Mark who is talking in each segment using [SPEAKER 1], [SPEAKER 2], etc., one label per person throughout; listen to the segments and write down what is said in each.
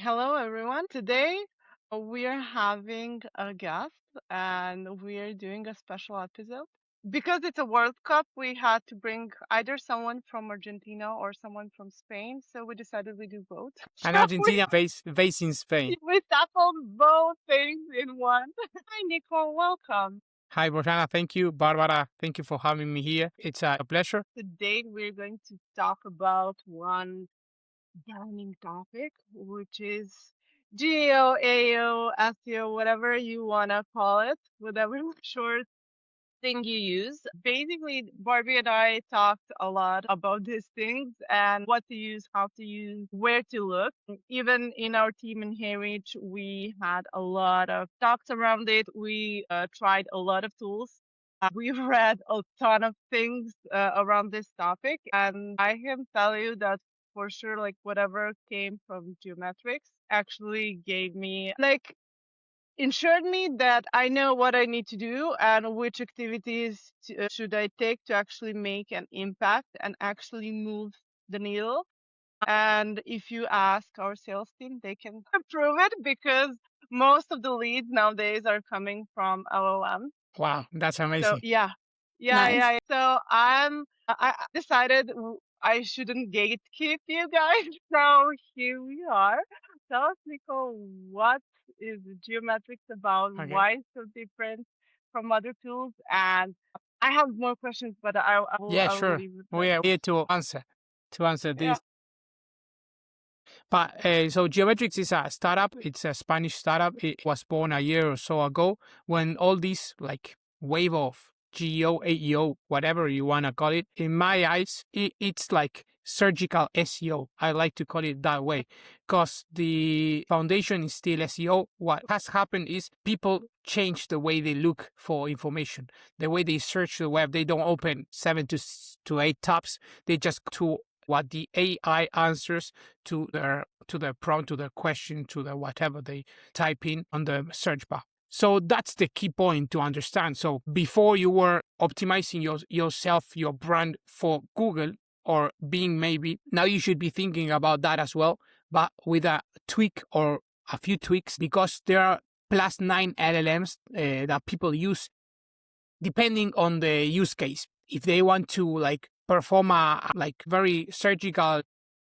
[SPEAKER 1] Hello, everyone. Today we are having a guest and we are doing a special episode. Because it's a World Cup, we had to bring either someone from Argentina or someone from Spain. So we decided we do both.
[SPEAKER 2] And
[SPEAKER 1] So
[SPEAKER 2] Argentina based in Spain.
[SPEAKER 1] we tackled both things in one. Hi, Nico. Welcome.
[SPEAKER 2] Hi, Rosana. Thank you. Barbara, thank you for having me here. It's a pleasure.
[SPEAKER 1] Today we're going to talk about one burning topic, which is GEO, AO, SEO, whatever you want to call it, whatever short thing you use. Basically, Barbie and I talked a lot about these things and what to use, how to use, where to look. Even in our team in Hayreach, we had a lot of talks around it. We tried a lot of tools. We read a ton of things around this topic, and I can tell you that for sure, like whatever came from geometrics actually gave me like ensured me that I know what I need to do and which activities should I take to actually make an impact and actually move the needle. And if you ask our sales team, they can prove it because most of the leads nowadays are coming from LLM.
[SPEAKER 2] Wow, that's
[SPEAKER 1] So
[SPEAKER 2] amazing.
[SPEAKER 1] yeah.
[SPEAKER 2] Nice.
[SPEAKER 1] So I decided I shouldn't gatekeep you guys. So here we are. Tell us, Nico, what is geometrics about?
[SPEAKER 2] Okay.
[SPEAKER 1] Why it's so different from other tools? And I have more questions, but
[SPEAKER 2] Yeah,
[SPEAKER 1] I will
[SPEAKER 2] sure.
[SPEAKER 1] leave it
[SPEAKER 2] We
[SPEAKER 1] there.
[SPEAKER 2] are here to answer
[SPEAKER 1] Yeah.
[SPEAKER 2] this. But so Geometrics is a startup. It's a Spanish startup. It was born a year or so ago when all this like wave of GEO, AEO, whatever you want to call it, in my eyes, it's like surgical SEO. I like to call it that way because the foundation is still SEO. What has happened is people change the way they look for information, the way they search the web. They don't open to 8 tabs. They just go to what the AI answers to their prompt, to their question, to the whatever they type in on the search bar. So that's the key point to understand. So before you were optimizing yourself, your brand for Google or Bing, maybe now you should be thinking about that as well, but with a tweak or a few tweaks because there are plus 9 LLMs that people use depending on the use case. If they want to like perform a like very surgical,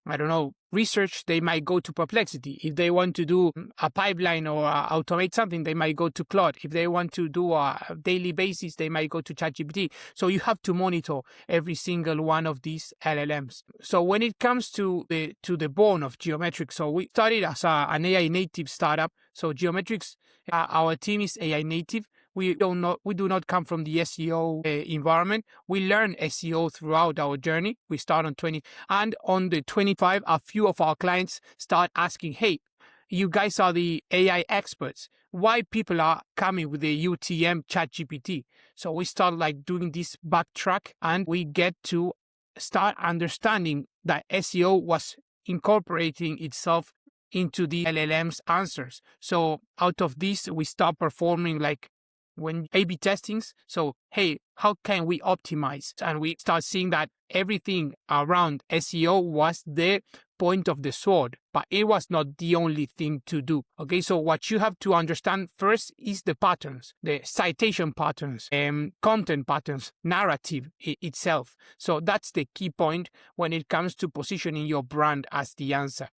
[SPEAKER 2] I don't know, research, they might go to Perplexity. If they want to do a pipeline or automate something, they might go to Claude. If they want to do a daily basis, they might go to ChatGPT. So you have to monitor every single one of these LLMs. So when it comes to the bone of Geometrics, so we started as an AI native startup. So Geometrics, our team is AI native. We do not come from the SEO environment. We learn SEO throughout our journey. We start on 20, and on the 25, a few of our clients start asking, "Hey, you guys are the AI experts. Why people are coming with the UTM ChatGPT?" So we start like doing this backtrack, and we get to start understanding that SEO was incorporating itself into the LLM's answers. So out of this, we start performing like when A/B testings. So, hey, how can we optimize? And we start seeing that everything around SEO was the point of the sword, but it was not the only thing to do. Okay, so what you have to understand first is the patterns, the citation patterns, content patterns, narrative itself. So that's the key point when it comes to positioning your brand as the answer.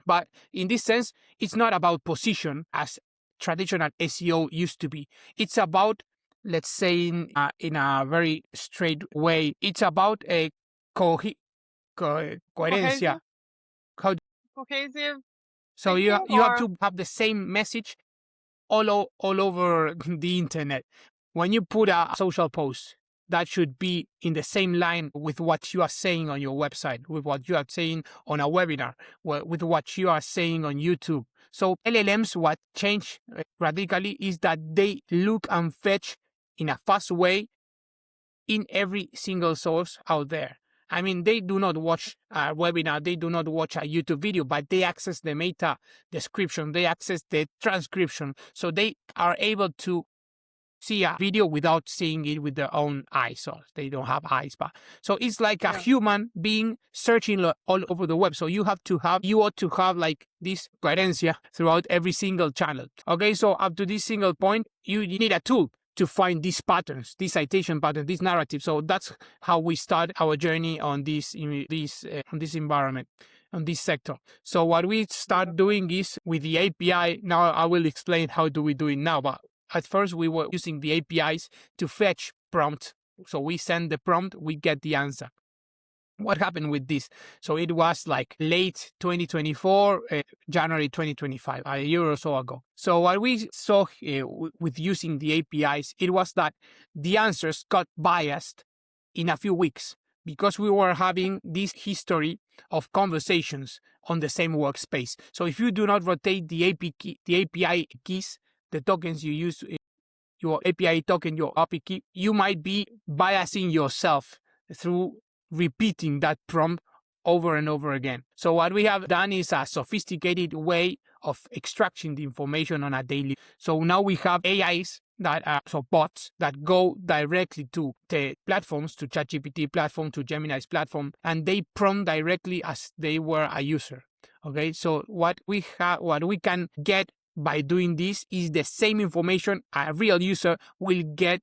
[SPEAKER 2] But in this sense, it's not about position as traditional SEO used to be. It's about, let's say, in a very straight way, it's about a coherencia.
[SPEAKER 1] Cohesive,
[SPEAKER 2] How,
[SPEAKER 1] cohesive
[SPEAKER 2] so
[SPEAKER 1] thinking
[SPEAKER 2] you have
[SPEAKER 1] or
[SPEAKER 2] to have the same message all over the internet. When you put a social post, that should be in the same line with what you are saying on your website, with what you are saying on a webinar, with what you are saying on YouTube. So LLMs, what change radically is that they look and fetch in a fast way in every single source out there. I mean, they do not watch a webinar, they do not watch a YouTube video, but they access the meta description, they access the transcription. So they are able to see a video without seeing it with their own eyes. So they don't have eyes, but so it's like a
[SPEAKER 1] Yeah.
[SPEAKER 2] human being searching all over the web. So you ought to have like this coherence throughout every single channel. Okay, so up to this single point, you need a tool to find these patterns, these citation patterns, this narrative. So that's how we start our journey on this environment, on this sector. So what we start doing is with the API. Now I will explain how do we do it now, but at first we were using the APIs to fetch prompt. So we send the prompt, we get the answer. What happened with this? So it was like late 2024, January 2025, a year or so ago. So what we saw with using the APIs, it was that the answers got biased in a few weeks because we were having this history of conversations on the same workspace. So if you do not rotate the API keys, the tokens you use, your API token, your API key, you might be biasing yourself through repeating that prompt over and over again. So what we have done is a sophisticated way of extracting the information on a daily. So now we have AIs that are so bots that go directly to the platforms, to ChatGPT platform, to Gemini's platform, and they prompt directly as they were a user. Okay, so what we can get by doing this is the same information a real user will get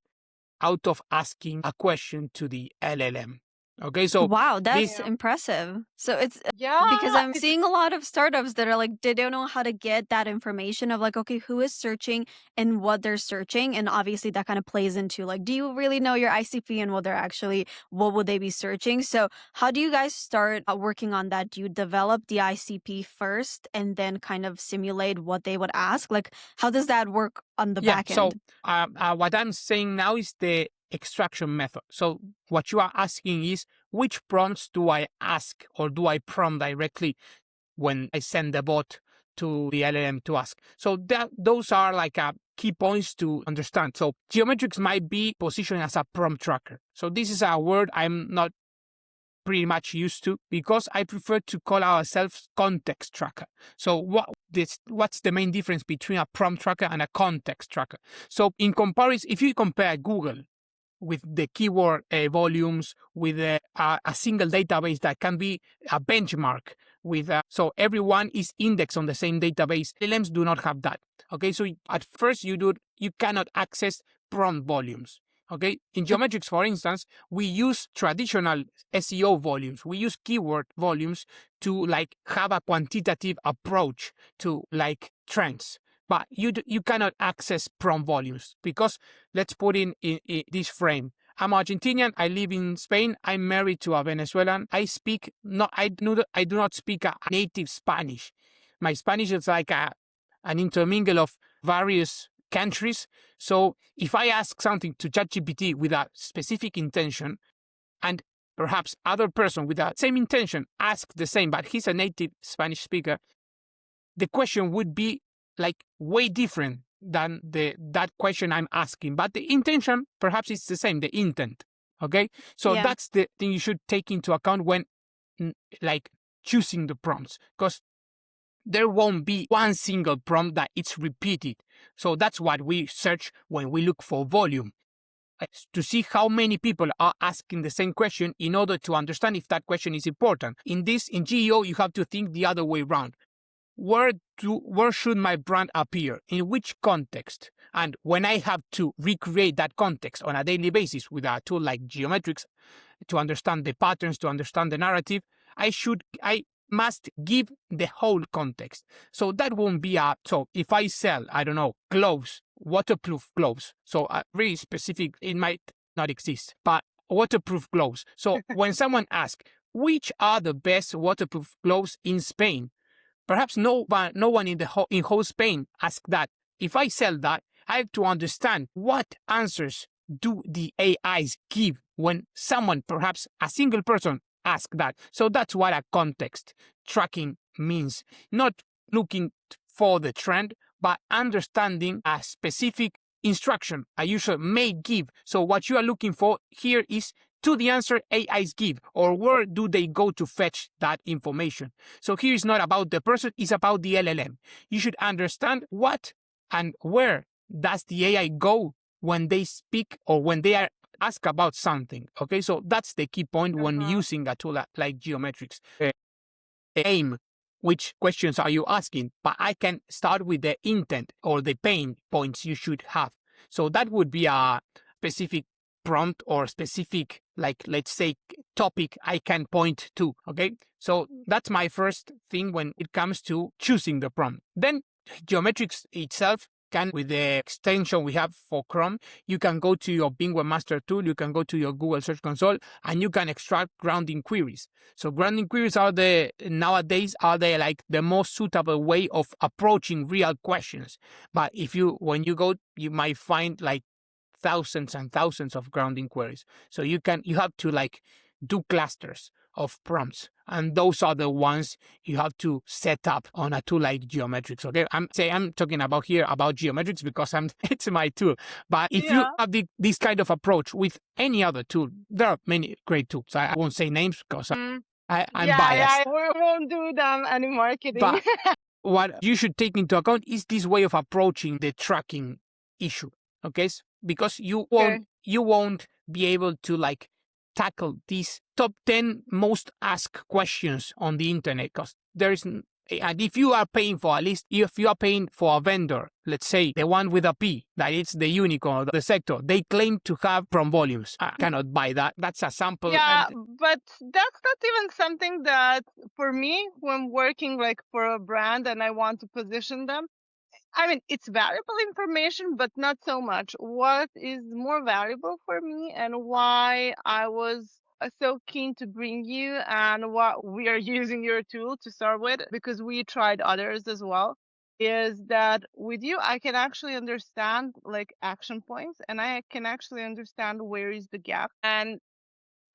[SPEAKER 2] out of asking a question to the LLM. Okay, so
[SPEAKER 3] wow, that's
[SPEAKER 2] this,
[SPEAKER 3] impressive. So it's
[SPEAKER 1] Yeah.
[SPEAKER 3] because I'm seeing a lot of startups that are like, they don't know how to get that information of like, okay, who is searching and what they're searching. And obviously that kind of plays into like, do you really know your ICP and what would they be searching? So how do you guys start working on that? Do you develop the ICP first and then kind of simulate what they would ask? Like, how does that work on the back
[SPEAKER 2] so
[SPEAKER 3] end?
[SPEAKER 2] what I'm saying now is the extraction method. So what you are asking is, which prompts do I ask or do I prompt directly when I send the bot to the LLM to ask? So those are like key points to understand. So geometrics might be positioned as a prompt tracker. So this is a word I'm not pretty much used to because I prefer to call ourselves context tracker. So what's the main difference between a prompt tracker and a context tracker? So in comparison, if you compare Google with the keyword volumes, with a single database that can be a benchmark with so everyone is indexed on the same database. LLMs do not have that. Okay, so at first you cannot access prompt volumes. Okay, in geometrics, for instance, we use traditional SEO volumes. We use keyword volumes to like have a quantitative approach to like trends. But you cannot access prompt volumes because let's put in this frame. I'm Argentinian. I live in Spain. I'm married to a Venezuelan. I do not speak a native Spanish. My Spanish is like an intermingle of various countries. So if I ask something to ChatGPT with a specific intention, and perhaps other person with that same intention ask the same, but he's a native Spanish speaker, the question would be like way different than that question I'm asking. But the intention perhaps is the same, the intent. Okay, so
[SPEAKER 3] Yeah.
[SPEAKER 2] that's the thing you should take into account when like choosing the prompts, because there won't be one single prompt that it's repeated. So that's what we search when we look for volume, to see how many people are asking the same question in order to understand if that question is important. In GEO, you have to think the other way around. Where should my brand appear? In which context? And when I have to recreate that context on a daily basis with a tool like Geometrics to understand the patterns, to understand the narrative, I must give the whole context. So that won't be so if I sell, I don't know, gloves, waterproof gloves, so very specific, it might not exist, but waterproof gloves. So when someone asks, which are the best waterproof gloves in Spain? Perhaps no one in whole Spain ask that. If I sell that, I have to understand what answers do the AIs give when someone, perhaps a single person, ask that. So that's what a context tracking means. Not looking for the trend, but understanding a specific instruction a user may give. So what you are looking for here is to the answer AIs give, or where do they go to fetch that information. So here is not about the person, it's about the LLM. You should understand what and where does the AI go when they speak or when they are asked about something. Okay, so that's the key point when using a tool like Geometrics. Aim, which questions are you asking? But I can start with the intent or the pain points you should have. So that would be a specific prompt or specific, like, let's say, topic I can point to. Okay, so that's my first thing when it comes to choosing the prompt. Then Geometrics itself can, with the extension we have for Chrome, you can go to your Bing Webmaster tool, you can go to your Google Search Console, and you can extract grounding queries. So grounding queries nowadays are like the most suitable way of approaching real questions. But when you go, you might find like thousands and thousands of grounding queries. So you have to like do clusters of prompts, and those are the ones you have to set up on a tool like Geometrics. Okay, I'm talking about Geometrics because it's my tool. But if you have this kind of approach with any other tool, there are many great tools. I won't say names because I'm biased.
[SPEAKER 1] We won't do them any marketing.
[SPEAKER 2] But what you should take into account is this way of approaching the tracking issue. Okay, because you won't be able to like tackle these top 10 most asked questions on the internet, because there is, and if you are paying for, at least if you are paying for a vendor, let's say the one with a P, that it's the unicorn of the sector, they claim to have from volumes. I cannot buy that. That's a sample.
[SPEAKER 1] Yeah, but that's not even something that, for me, when working like for a brand and I want to position them, I mean, it's valuable information, but not so much. What is more valuable for me and why I was so keen to bring you and what we are using your tool to start with, because we tried others as well, is that with you, I can actually understand like action points, and I can actually understand where is the gap. And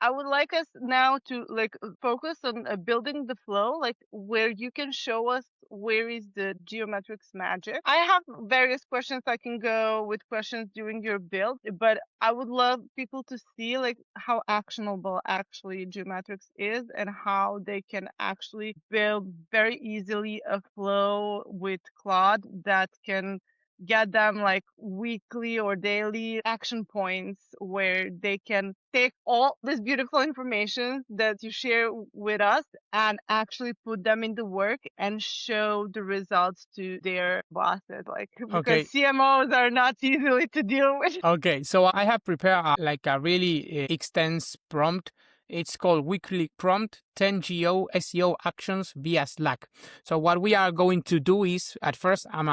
[SPEAKER 1] I would like us now to like focus on building the flow, like where you can show us where is the Geometrics magic. I have various questions. I can go with questions during your build, but I would love people to see like how actionable actually Geometrics is and how they can actually build very easily a flow with Claude that can get them like weekly or daily action points where they can take all this beautiful information that you share with us and actually put them into work and show the results to their bosses, like, because CMOs are not easily to deal with.
[SPEAKER 2] Okay, so I have prepared a really extensive prompt. It's called Weekly Prompt 10 Geo SEO Actions via Slack. So what we are going to do is, at first, I'm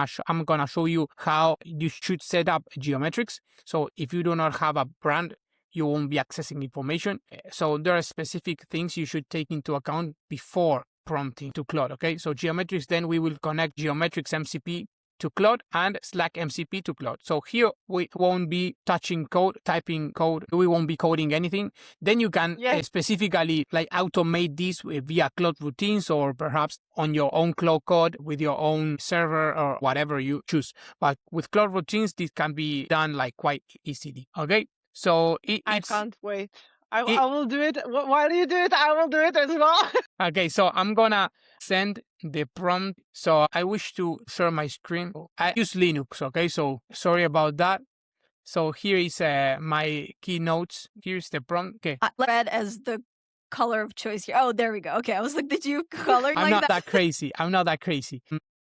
[SPEAKER 2] going to show you how you should set up Geometrics. So if you do not have a brand, you won't be accessing information. So there are specific things you should take into account before prompting to Claude. Okay, so Geometrics, then we will connect Geometrics MCP to Claude and Slack MCP to Claude. So here we won't be typing code, we won't be coding anything. Then you can specifically like automate this via Claude routines, or perhaps on your own Claude code with your own server or whatever you choose. But with Claude routines, this can be done like quite easily. Okay, so
[SPEAKER 1] I can't wait. I will do it. While you do it, I will do it as well.
[SPEAKER 2] Okay, so I'm gonna send the prompt. So I wish to share my screen. I use Linux, okay? So sorry about that. So here is my keynotes. Here's the prompt. Okay.
[SPEAKER 3] Red as the color of choice here. Oh, there we go. Okay, I was like, did you color
[SPEAKER 2] I'm not that crazy. I'm not that crazy.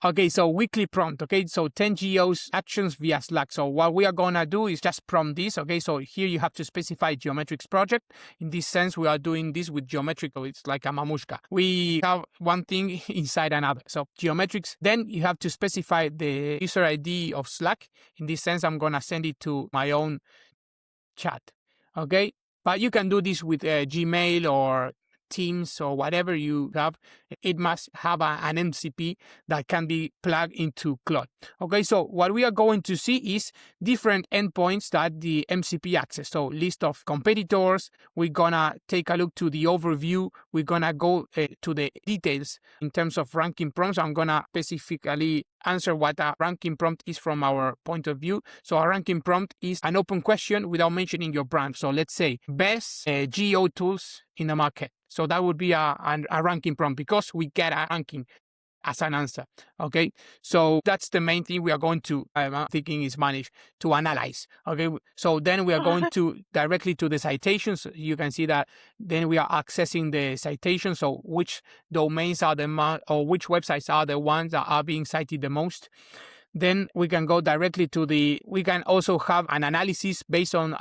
[SPEAKER 2] Okay, so weekly prompt, okay? So 10 geos actions via Slack. So what we are going to do is just prompt this, okay? So here you have to specify Geometrics project. In this sense, we are doing this with Geometrics. So it's like a mamushka. We have one thing inside another. So Geometrics, then you have to specify the user ID of Slack. In this sense, I'm going to send it to my own chat, okay? But you can do this with Gmail or Teams or whatever you have. It must have an MCP that can be plugged into Claude. Okay, so what we are going to see is different endpoints that the MCP access. So list of competitors. We're gonna take a look to the overview. We're gonna go to the details in terms of ranking prompts. I'm gonna specifically answer what a ranking prompt is from our point of view. So a ranking prompt is an open question without mentioning your brand. So let's say best geo tools in the market. So that would be a ranking prompt because we get a ranking. as an answer. Okay, so that's the main thing we are going to, I'm thinking in Spanish, to analyze. Okay, so then we are going to directly to the citations. You can see that then we are accessing the citations. So which domains are or which websites are the ones that are being cited the most. Then we can go directly to we can also have an analysis based on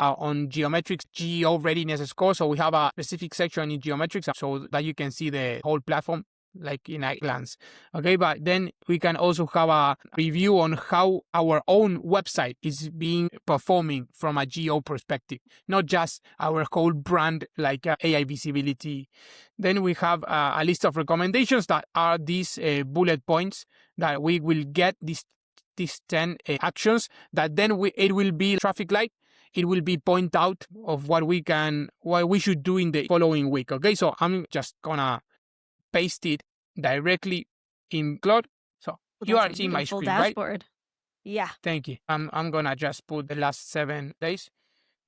[SPEAKER 2] geometrics, GEO readiness score. So we have a specific section in geometrics so that you can see the whole platform like in a glance. Okay, but then we can also have a review on how our own website is being performing from a GEO perspective, not just our whole brand like AI visibility. Then we have a list of recommendations that are these bullet points that we will get these 10 actions that then it will be traffic light. It will be point out of what we should do in the following week. Okay, so I'm just gonna paste it directly in Claude. So you are seeing my screen,
[SPEAKER 3] dashboard.
[SPEAKER 2] Right?
[SPEAKER 3] Yeah.
[SPEAKER 2] Thank you. I'm gonna just put the last 7 days.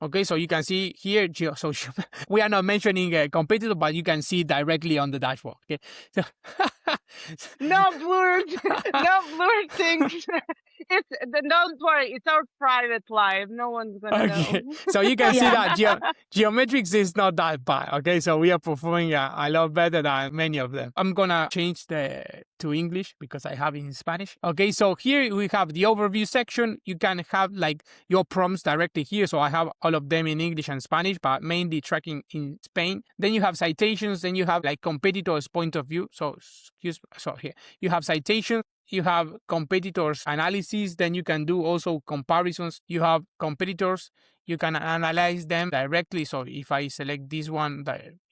[SPEAKER 2] Okay, so you can see here, so we are not mentioning a competitor, but you can see directly on the dashboard. Okay, so
[SPEAKER 1] No blurred, no blurred things. Don't worry, it's our private life. No one's gonna know.
[SPEAKER 2] So you can see that geometrics is not that bad. Okay, so we are performing a lot better than many of them. I'm gonna change to English because I have it in Spanish. Okay, so here we have the overview section. You can have like your prompts directly here. So I have all of them in English and Spanish, but mainly tracking in Spain. Then you have citations. Then you have like competitors' point of view. So here you have citations. You have competitors analysis, then you can do also comparisons. You have competitors, you can analyze them directly. So if I select this one,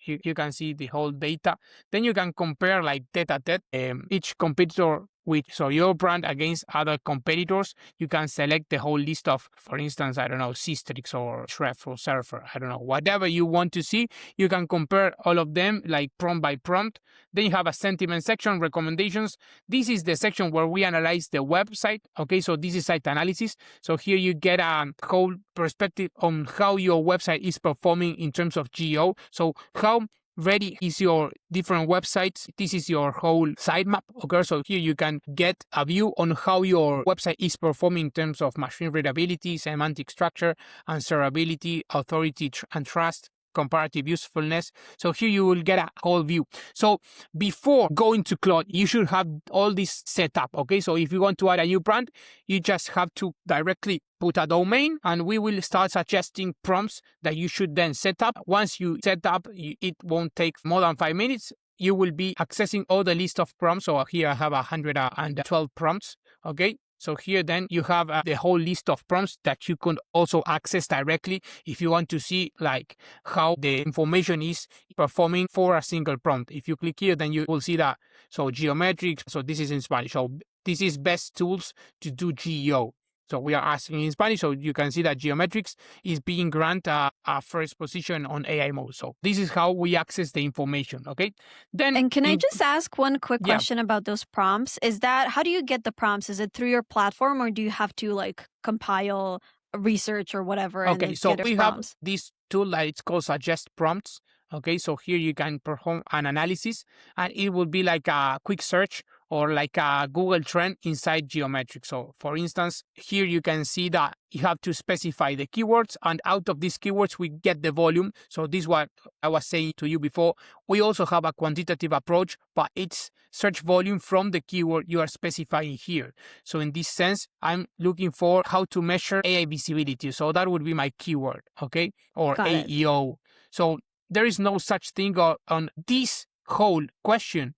[SPEAKER 2] you can see the whole data. Then you can compare like tete-a-tete each competitor so your brand against other competitors. You can select the whole list of, for instance, I don't know, Systrix or Shref or Surfer, I don't know, whatever you want to see. You can compare all of them like prompt by prompt. Then you have a sentiment section, recommendations. This is the section where we analyze the website. Okay, so this is site analysis. So here you get a whole perspective on how your website is performing in terms of GEO. So how ready is your different websites. This is your whole sitemap. Okay, so here you can get a view on how your website is performing in terms of machine readability, semantic structure, answerability, authority and trust, comparative usefulness. So here you will get a whole view. So before going to Claude, you should have all this set up. Okay, so if you want to add a new brand, you just have to directly put a domain and we will start suggesting prompts that you should then set up. Once you set up, it won't take more than 5 minutes. You will be accessing all the list of prompts. So here I have 112 prompts. Okay, so here then you have the whole list of prompts that you can also access directly if you want to see like how the information is performing for a single prompt. If you click here, then you will see that. So geometrics, so this is in Spanish. So this is best tools to do GEO. So we are asking in Spanish, so you can see that geometrics is being granted a first position on AI mode. So this is how we access the information, okay? Then,
[SPEAKER 3] and can I just ask one quick question about those prompts? Is that, how do you get the prompts? Is it through your platform or do you have to like compile research or whatever?
[SPEAKER 2] Okay,
[SPEAKER 3] and
[SPEAKER 2] so
[SPEAKER 3] get
[SPEAKER 2] we
[SPEAKER 3] prompts?
[SPEAKER 2] have this tool that it's called Suggest Prompts. Okay, so here you can perform an analysis and it will be like a quick search or like a Google trend inside geometrics. So for instance, here you can see that you have to specify the keywords and out of these keywords, we get the volume. So this is what I was saying to you before. We also have a quantitative approach, but it's search volume from the keyword you are specifying here. So in this sense, I'm looking for how to measure AI visibility. So that would be my keyword, okay? Or AEO. So there is no such thing on this whole question.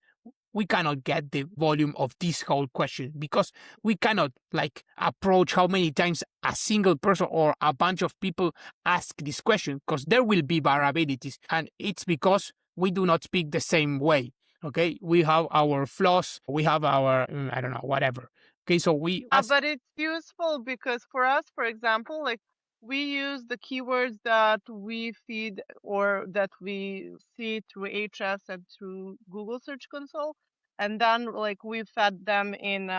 [SPEAKER 2] We cannot get the volume of this whole question because we cannot like approach how many times a single person or a bunch of people ask this question because there will be variabilities and it's because we do not speak the same way. Okay, we have our flaws, we have our, I don't know, whatever. Okay, so
[SPEAKER 1] but it's useful because for us, for example, like we use the keywords that we feed or that we see through HS and through Google Search Console. And then like we fed them in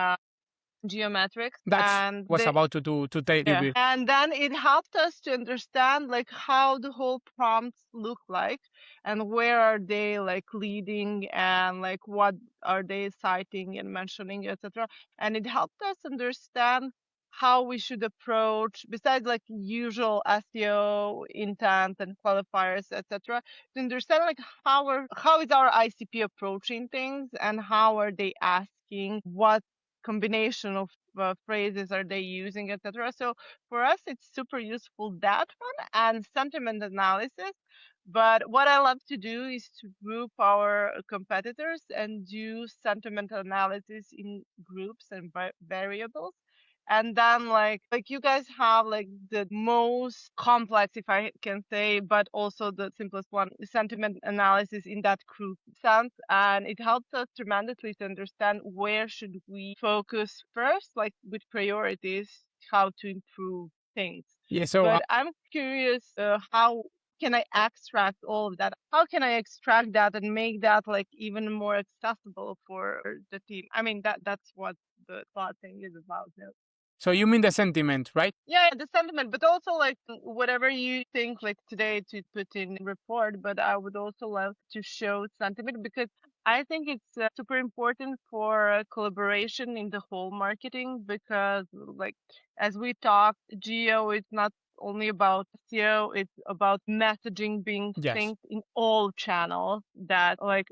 [SPEAKER 1] geometrics.
[SPEAKER 2] That's was about to tell you.
[SPEAKER 1] And then it helped us to understand like how the whole prompts look like and where are they like leading and like what are they citing and mentioning, etc. And it helped us understand how we should approach, besides like usual SEO intent and qualifiers, etc., to understand like how is our ICP approaching things and how are they asking, what combination of phrases are they using, etc. So for us, it's super useful, that one and sentiment analysis. But what I love to do is to group our competitors and do sentiment analysis in groups and variables. And then like you guys have like the most complex, if I can say, but also the simplest one, sentiment analysis in that group sense. And it helps us tremendously to understand where should we focus first, like with priorities, how to improve things.
[SPEAKER 2] Yeah, so
[SPEAKER 1] but I'm curious, how can I extract all of that? How can I extract that and make that like even more accessible for the team? I mean, that's what the Claude thing is about.
[SPEAKER 2] So you mean the sentiment, right?
[SPEAKER 1] Yeah, the sentiment, but also like whatever you think like today to put in report. But I would also love to show sentiment because I think it's super important for collaboration in the whole marketing because like as we talked, geo is not only about SEO, it's about messaging being synced in all channels that like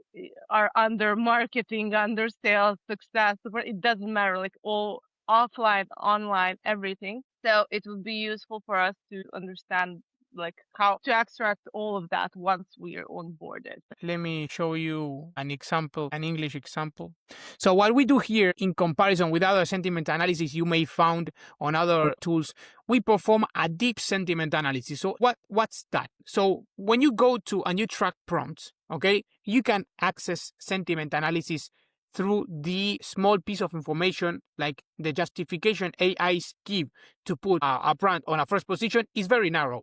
[SPEAKER 1] are under marketing, under sales, success. It doesn't matter, like all offline, online, everything. So it would be useful for us to understand like how to extract all of that once we are onboarded.
[SPEAKER 2] Let me show you an example, an English example. So what we do here in comparison with other sentiment analysis you may find on other tools, we perform a deep sentiment analysis. So what's that? So when you go to and you track prompts, okay, you can access sentiment analysis through the small piece of information like the justification AIs give to put a brand on a first position is very narrow.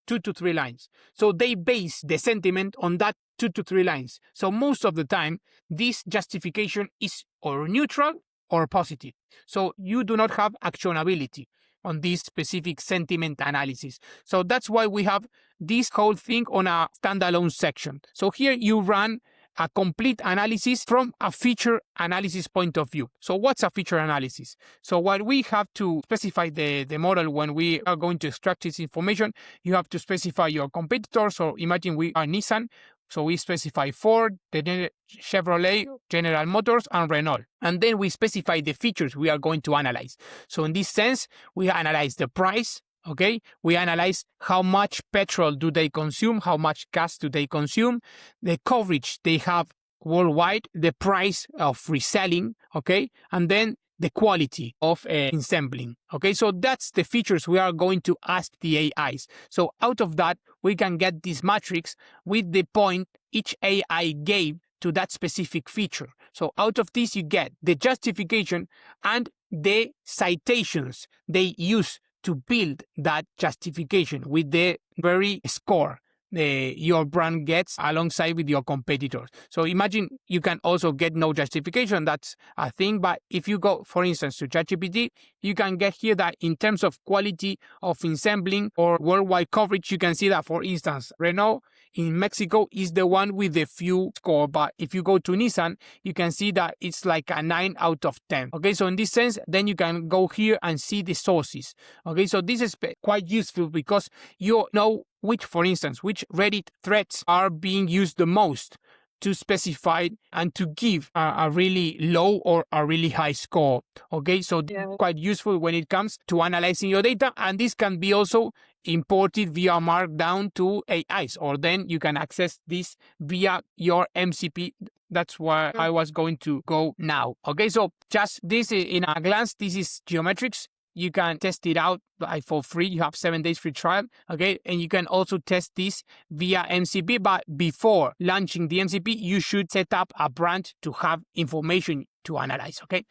[SPEAKER 2] 2 to 3 lines. So they base the sentiment on that 2 to 3 lines. So most of the time, this justification is or neutral or positive. So you do not have actionability on this specific sentiment analysis. So that's why we have this whole thing on a standalone section. So here you run a complete analysis from a feature analysis point of view. So what's a feature analysis? So what we have to specify the model when we are going to extract this information, you have to specify your competitors. So imagine we are Nissan. So we specify Ford, the Chevrolet, General Motors, and Renault. And then we specify the features we are going to analyze. So in this sense, we analyze the price. Okay, we analyze how much petrol do they consume, how much gas do they consume, the coverage they have worldwide, the price of reselling, okay, and then the quality of assembling. Okay, so that's the features we are going to ask the AIs. So out of that, we can get this matrix with the point each AI gave to that specific feature. So out of this, you get the justification and the citations they use to build that justification with the very score your brand gets alongside with your competitors. So imagine you can also get no justification. That's a thing. But if you go, for instance, to ChatGPT, you can get here that in terms of quality of assembling or worldwide coverage, you can see that, for instance, Renault in Mexico is the one with the few score. But if you go to Nissan, you can see that it's like a 9 out of 10. Okay, so in this sense, then you can go here and see the sources. Okay, so this is quite useful because you know which Reddit threads are being used the most to specify and to give a really low or a really high score. Okay, so quite useful when it comes to analyzing your data, and this can be also imported via Markdown to AIs, or then you can access this via your MCP. That's where I was going to go now. Okay, so just this in a glance, this is Geometrics. You can test it out for free. You have 7 days free trial. Okay. And you can also test this via MCP. But before launching the MCP, you should set up a brand to have information to analyze. Okay.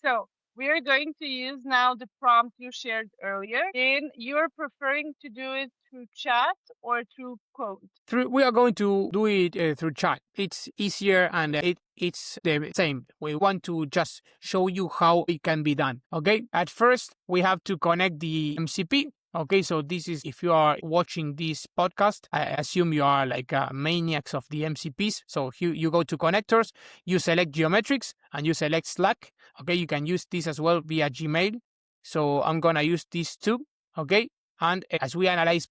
[SPEAKER 1] So we are going to use now the prompt you shared earlier. And you're preferring to do it through chat or through code?
[SPEAKER 2] We are going to do it through chat. It's easier and it's the same. We want to just show you how it can be done. Okay. At first, we have to connect the MCP. Okay, so this is, if you are watching this podcast, I assume you are like maniacs of the MCPs. So you go to connectors, you select geometrics, and you select Slack. Okay, you can use this as well via Gmail. So I'm gonna use these two. Okay, and as we analyzed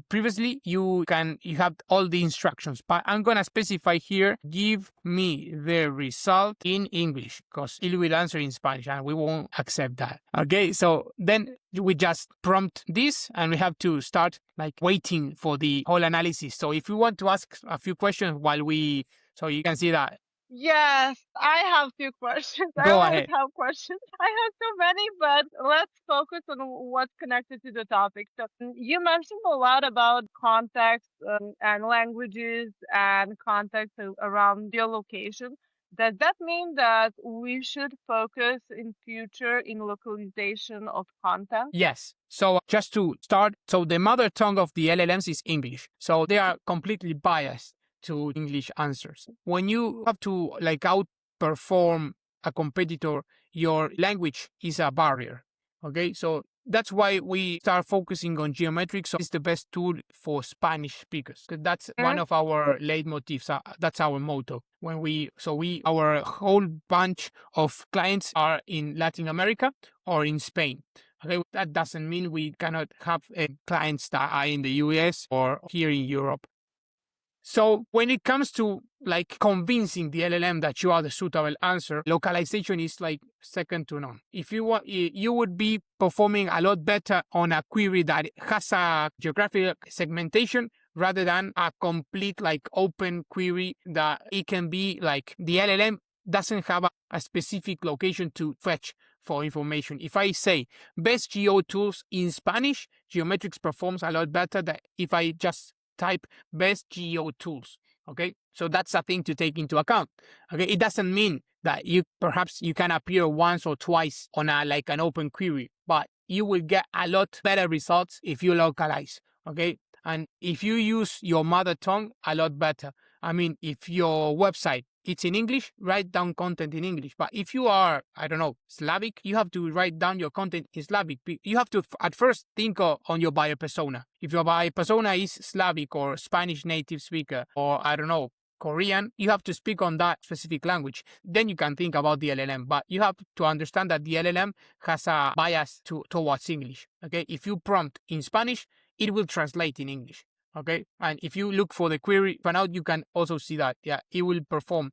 [SPEAKER 2] previously, you have all the instructions, but I'm gonna specify here, give me the result in English, because it will answer in Spanish and we won't accept that. Okay, so then we just prompt this and we have to start like waiting for the whole analysis. So if you want to ask a few questions so you can see that.
[SPEAKER 1] Yes, I have few questions. I
[SPEAKER 2] Go
[SPEAKER 1] always
[SPEAKER 2] ahead.
[SPEAKER 1] have questions. I have so many, but let's focus on what's connected to the topic. So you mentioned a lot about context and languages and context around geolocation. Does that mean that we should focus in future in localization of content?
[SPEAKER 2] Yes. So just to start, so the mother tongue of the LLMs is English. So they are completely biased to English answers. When you have to like outperform a competitor, your language is a barrier. Okay, so that's why we start focusing on geometrics. So it's the best tool for Spanish speakers. That's one of our leitmotifs. That's our motto. Our whole bunch of clients are in Latin America or in Spain. Okay, that doesn't mean we cannot have clients that are in the US or here in Europe. So when it comes to like convincing the LLM that you are the suitable answer, localization is like second to none. If you want, you would be performing a lot better on a query that has a geographic segmentation rather than a complete like open query that it can be like the LLM doesn't have a specific location to fetch for information. If I say best geo tools in Spanish, Geometrics performs a lot better than if I just type best geo tools. Okay, so that's a thing to take into account. Okay, it doesn't mean that you can appear once or twice on like an open query, but you will get a lot better results if you localize. Okay, and if you use your mother tongue, a lot better. I mean, if your website it's in English, write down content in English. But if you are, I don't know, Slavic, you have to write down your content in Slavic. You have to at first think on your buyer persona. If your buyer persona is Slavic or Spanish native speaker or, I don't know, Korean, you have to speak on that specific language. Then you can think about the LLM. But you have to understand that the LLM has a bias towards English. Okay, if you prompt in Spanish, it will translate in English. Okay, and if you look for the query fan out, you can also see that it will perform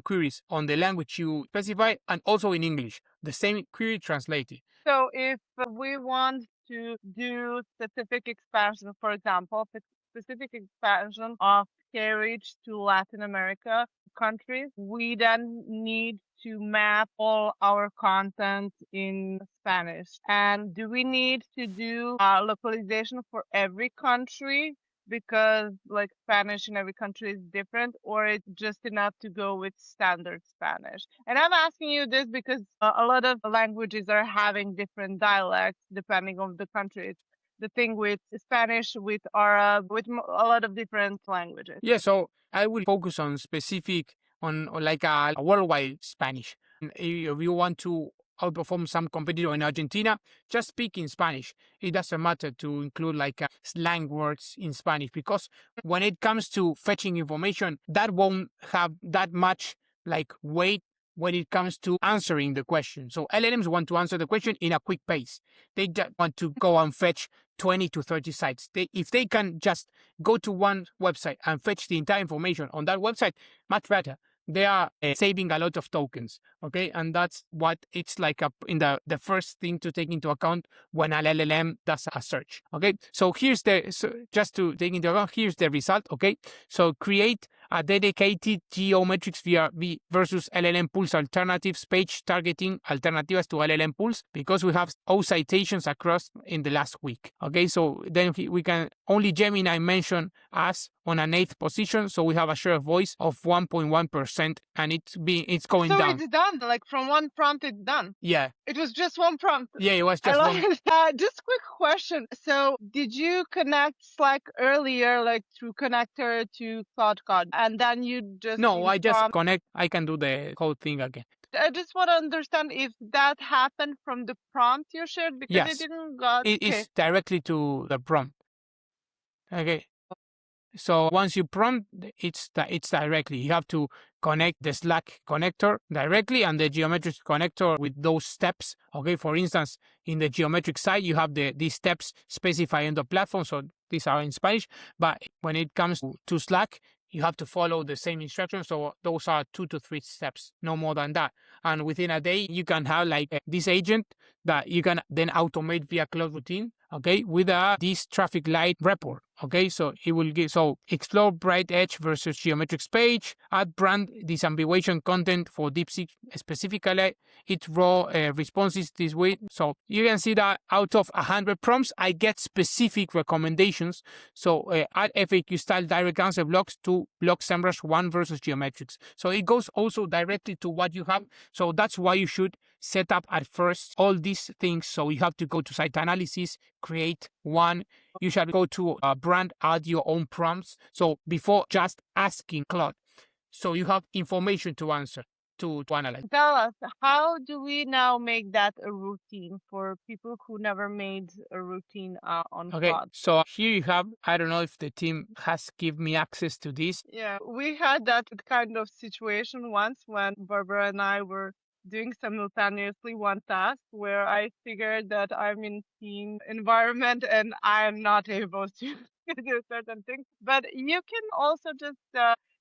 [SPEAKER 2] queries on the language you specify and also in English, the same query translated.
[SPEAKER 1] So if we want to do specific expansion, for example, specific expansion of carriage to Latin America countries, we then need to map all our content in Spanish. And do we need to do localization for every country? Because like Spanish in every country is different, or it's just enough to go with standard Spanish? And I'm asking you this because a lot of languages are having different dialects depending on the country. It's the thing with Spanish, with Arab, with a lot of different languages.
[SPEAKER 2] Yeah, so I will focus on like a worldwide Spanish. If you want to outperform some competitor in Argentina, just speak in Spanish. It doesn't matter to include like slang words in Spanish, because when it comes to fetching information, that won't have that much like weight when it comes to answering the question. So LLMs want to answer the question in a quick pace. They just want to go and fetch 20 to 30 sites. If they can just go to one website and fetch the entire information on that website, much better. They are saving a lot of tokens, okay? And that's what it's like in the first thing to take into account when an LLM does a search, okay? So just to take into account, here's the result, okay? So create a dedicated geometrics versus LLM pools alternatives page targeting alternatives to LLM pools, because we have all citations across in the last week. Okay, so then we can only Gemini mention us on an 8th position, so we have a share of voice of 1.1%, and it's going
[SPEAKER 1] So
[SPEAKER 2] down.
[SPEAKER 1] it's done. Like from one prompt, it's done.
[SPEAKER 2] Yeah.
[SPEAKER 1] It was just one prompt.
[SPEAKER 2] Yeah, it was
[SPEAKER 1] I
[SPEAKER 2] just
[SPEAKER 1] love
[SPEAKER 2] one.
[SPEAKER 1] it. Just quick question. So did you connect Slack earlier, like through connector to Claude Code, and then you just
[SPEAKER 2] No, I just
[SPEAKER 1] prompt?
[SPEAKER 2] connect. I can do the whole thing again.
[SPEAKER 1] I just want to understand if that happened from the prompt you shared, because it
[SPEAKER 2] Yes,
[SPEAKER 1] didn't got.
[SPEAKER 2] it is directly to the prompt. Okay. So once you prompt, it's directly. You have to connect the Slack connector directly and the geometric connector with those steps. Okay, for instance, in the geometric side, you have these steps specified in the platform. So these are in Spanish. But when it comes to Slack, you have to follow the same instructions. So those are 2 to 3 steps, no more than that. And within a day, you can have like this agent that you can then automate via Claude Routine, okay, with this traffic light report. Okay, so it will give, so explore bright edge versus geometrics page, add brand disambiguation content for DeepSeek specifically, it raw responses this way. So you can see that out of 100 prompts, I get specific recommendations. So add FAQ style direct answer blocks to block SEMrush 1 versus geometrics. So it goes also directly to what you have. So that's why you should set up at first all these things. So you have to go to site analysis, create one. You should go to brand, add your own prompts. So before just asking Claude, so you have information to answer, to analyze.
[SPEAKER 1] Tell us, how do we now make that a routine for people who never made a routine on
[SPEAKER 2] Okay,
[SPEAKER 1] Claude?
[SPEAKER 2] so here you have, I don't know if the team has given me access to this.
[SPEAKER 1] Yeah, we had that kind of situation once when Barbara and I were doing simultaneously one task where I figured that I'm in team environment and I'm not able to do certain things. But you can also just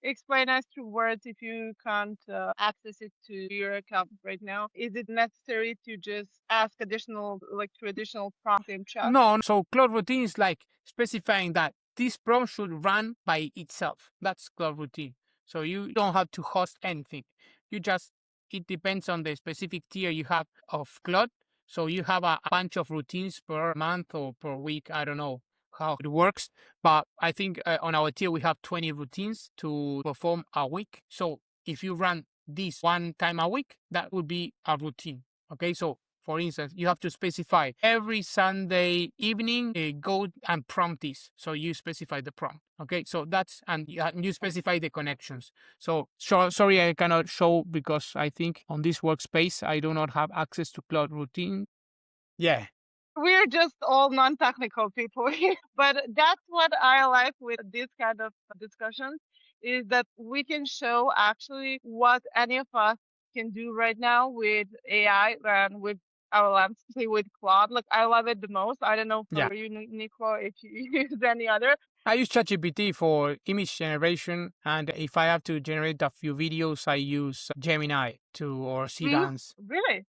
[SPEAKER 1] explain us through words if you can't access it to your account right now. Is it necessary to just ask additional, like through additional prompt in chat?
[SPEAKER 2] No, so Claude Routine is like specifying that this prompt should run by itself. That's Claude Routine. So you don't have to host anything. You just, it depends on the specific tier you have of Claude. So you have a bunch of routines per month or per week. I don't know how it works, but I think on our tier we have 20 routines to perform a week. So if you run this one time a week, that would be a routine. Okay, so for instance, you have to specify every Sunday evening, go and prompt this. So you specify the prompt. Okay, so that's, and you specify the connections. So sorry, I cannot show because I think on this workspace, I do not have access to Claude Routine. Yeah.
[SPEAKER 1] We're just all non-technical people here, but that's what I like with this kind of discussions, is that we can show actually what any of us can do right now with AI and with LLMs, especially with Claude. Like, I love it the most. I don't know for you, Nico, if you use any other.
[SPEAKER 2] I use ChatGPT for image generation, and if I have to generate a few videos, I use Gemini or Sedance.
[SPEAKER 1] Really?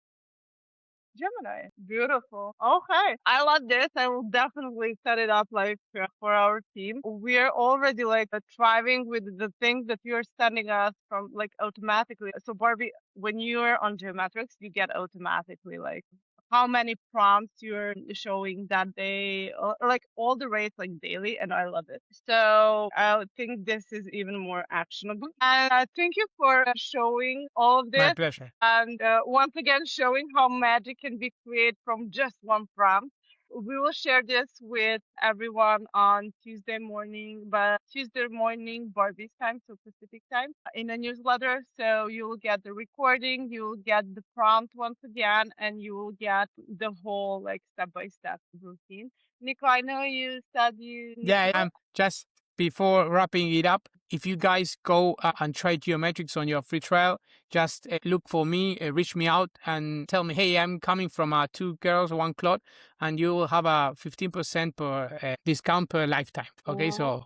[SPEAKER 1] Gemini. Beautiful. Okay. I love this. I will definitely set it up like for our team. We're already like thriving with the things that you're sending us from like automatically. So Barbie, when you're on Geometrics, you get automatically like how many prompts you're showing that day, like all the rates like daily, and I love it. So I think this is even more actionable. And thank you for showing all of this.
[SPEAKER 2] My pleasure.
[SPEAKER 1] And once again, showing how magic can be created from just one prompt. We will share this with everyone on Tuesday morning, but Tuesday morning Barbie's time, so Pacific time, in a newsletter. So you'll get the recording, you'll get the prompt once again, and you will get the whole like step-by-step routine. Nico, I know you said you.
[SPEAKER 2] Yeah, just before wrapping it up, if you guys go and try geometrics on your free trial, just look for me, reach me out and tell me, hey, I'm coming from 2 girls, 1 Claude, and you will have a 15% per discount per lifetime. Okay, so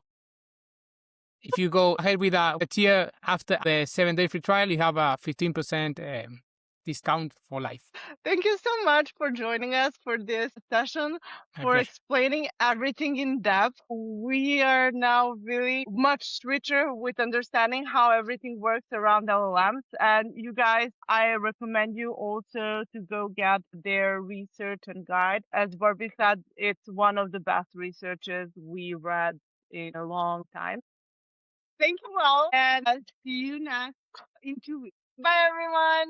[SPEAKER 2] if you go ahead with a tier after the 7-day free trial, you have a 15% discount for life.
[SPEAKER 1] Thank you so much for joining us for this session,
[SPEAKER 2] My
[SPEAKER 1] for
[SPEAKER 2] pleasure.
[SPEAKER 1] explaining everything in depth. We are now really much richer with understanding how everything works around LLMs. And you guys, I recommend you also to go get their research and guide. As Barbie said, it's one of the best researches we read in a long time. Thank you all, and I'll see you next in 2 weeks. Bye, everyone.